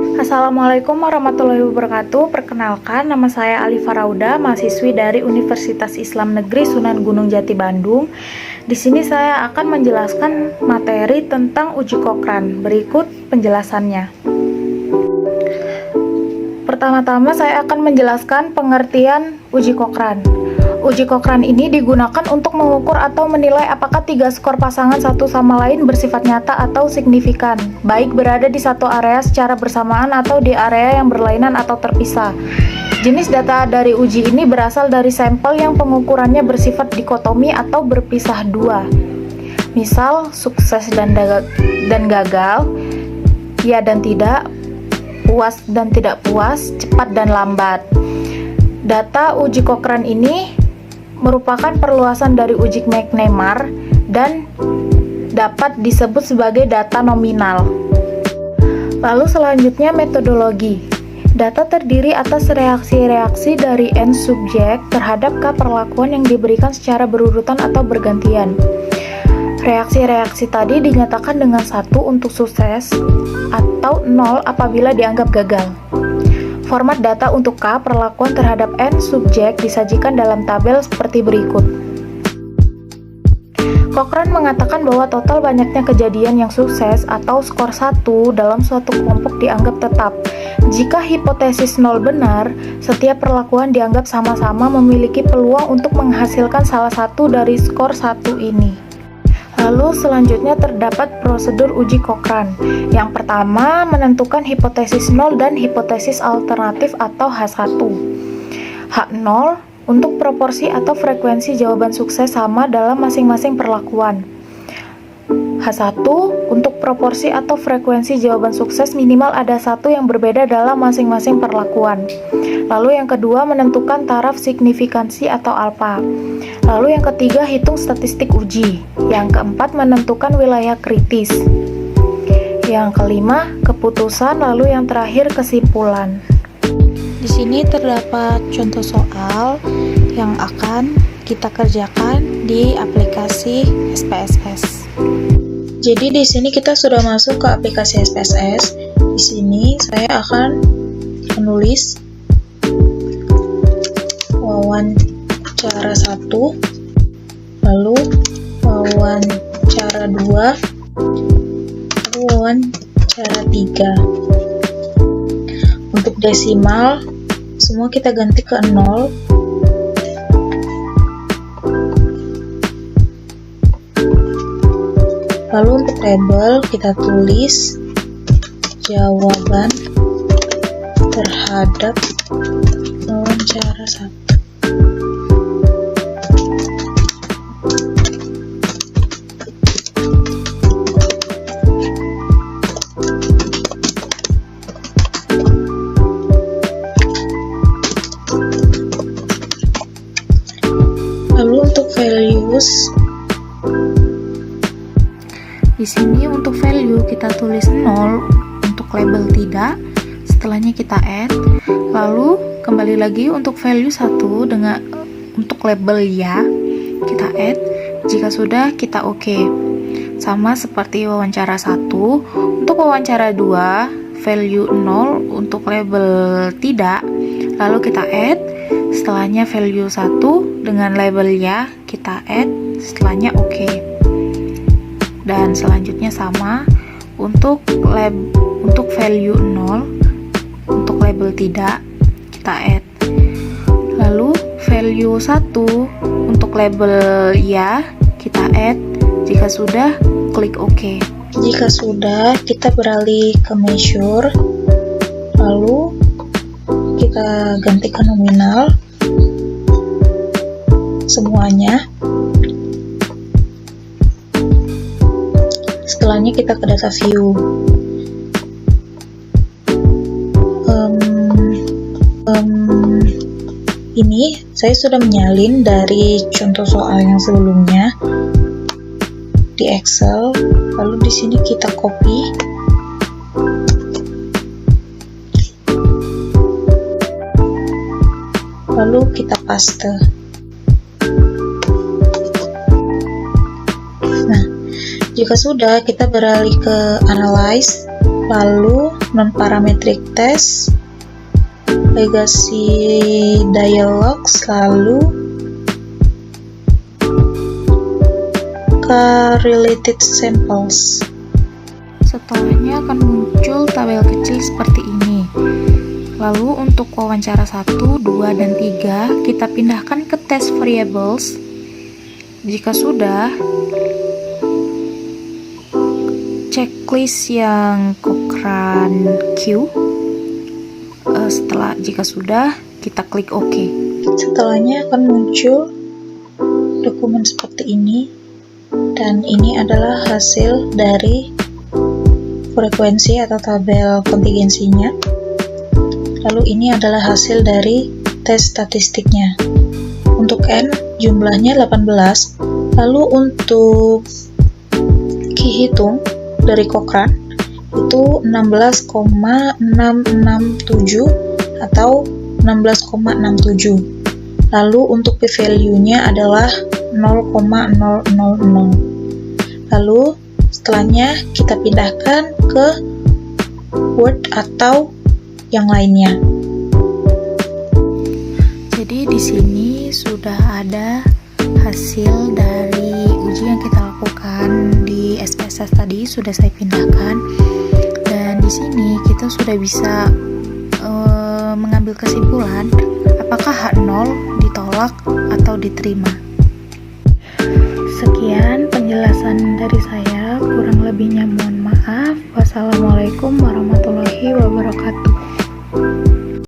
Assalamualaikum warahmatullahi wabarakatuh. Perkenalkan, nama saya Alifa Rauda, mahasiswi dari Universitas Islam Negeri Sunan Gunung Jati Bandung. Di sini saya akan menjelaskan materi tentang uji Cochrane. Berikut penjelasannya. Pertama-tama saya akan menjelaskan pengertian uji Cochrane. Uji Cochrane ini digunakan untuk mengukur atau menilai apakah tiga skor pasangan satu sama lain bersifat nyata atau signifikan, baik berada di satu area secara bersamaan atau di area yang berlainan atau terpisah. Jenis data dari uji ini berasal dari sampel yang pengukurannya bersifat dikotomi atau berpisah dua. Misal, sukses dan gagal, ya dan tidak, puas dan tidak puas, cepat dan lambat. Data uji Cochrane ini merupakan perluasan dari uji McNemar dan dapat disebut sebagai data nominal. Lalu selanjutnya metodologi. Data terdiri atas reaksi-reaksi dari N subjek terhadap K perlakuan yang diberikan secara berurutan atau bergantian. Reaksi-reaksi tadi dinyatakan dengan 1 untuk sukses atau 0 apabila dianggap gagal. Format data untuk K perlakuan terhadap N subjek disajikan dalam tabel seperti berikut. Cochrane mengatakan bahwa total banyaknya kejadian yang sukses atau skor 1 dalam suatu kelompok dianggap tetap. Jika hipotesis 0 benar, setiap perlakuan dianggap sama-sama memiliki peluang untuk menghasilkan salah satu dari skor 1 ini. Lalu selanjutnya terdapat prosedur uji Cochrane. Yang pertama, menentukan hipotesis 0 dan hipotesis alternatif atau H1. H0 untuk proporsi atau frekuensi jawaban sukses sama dalam masing-masing perlakuan. H1 untuk proporsi atau frekuensi jawaban sukses minimal ada satu yang berbeda dalam masing-masing perlakuan. Lalu yang kedua, menentukan taraf signifikansi atau alfa. Lalu yang ketiga, hitung statistik uji. Yang keempat, menentukan wilayah kritis. Yang kelima, keputusan. Lalu yang terakhir, kesimpulan. Di sini terdapat contoh soal yang akan kita kerjakan di aplikasi SPSS. Jadi di sini kita sudah masuk ke aplikasi SPSS. Di sini saya akan menulis wawancara 1, lalu wawancara 2, lalu wawancara 3. Untuk desimal semua kita ganti ke 0. Lalu untuk label kita tulis jawaban terhadap wawancara 1. Lalu untuk values, di sini untuk value kita tulis 0 untuk label tidak, setelahnya kita add, lalu kembali lagi untuk value 1 dengan untuk label ya, kita add, jika sudah kita oke. Sama seperti wawancara 1, untuk wawancara 2 value 0 untuk label tidak, lalu kita add, setelahnya value 1 dengan label ya, kita add, setelahnya oke. Dan selanjutnya sama untuk value 0 untuk label tidak, kita add. Lalu value 1 untuk label ya, kita add. Jika sudah, klik OK. Jika sudah, kita beralih ke measure, lalu kita ganti ke nominal semuanya. Setelahnya kita ke data view. Ini saya sudah menyalin dari contoh soal yang sebelumnya di Excel. Lalu di sini kita copy. Lalu kita paste. Nah, jika sudah, kita beralih ke analyze, lalu non-parametric test, legacy dialogues, lalu correlated samples. Setelahnya akan muncul tabel kecil seperti ini. Lalu untuk wawancara 1, 2, dan 3 kita pindahkan ke test variables. Jika sudah, checklist yang Cochrane Q. Jika sudah, kita klik OK. Setelahnya akan muncul dokumen seperti ini, dan ini adalah hasil dari frekuensi atau tabel kontingensinya. Lalu ini adalah hasil dari tes statistiknya. Untuk N jumlahnya 18. Lalu untuk Ki hitung dari Cochrane itu 16,667 atau 16,67. Lalu untuk p-value-nya adalah 0,000. Lalu setelahnya kita pindahkan ke Word atau yang lainnya. Jadi di sini sudah ada hasil dari uji yang kita lakukan di SPSS tadi, sudah saya pindahkan, dan di sini kita sudah bisa mengambil kesimpulan apakah H0 ditolak atau diterima. Sekian penjelasan dari saya, kurang lebihnya mohon maaf. Wassalamualaikum warahmatullahi wabarakatuh.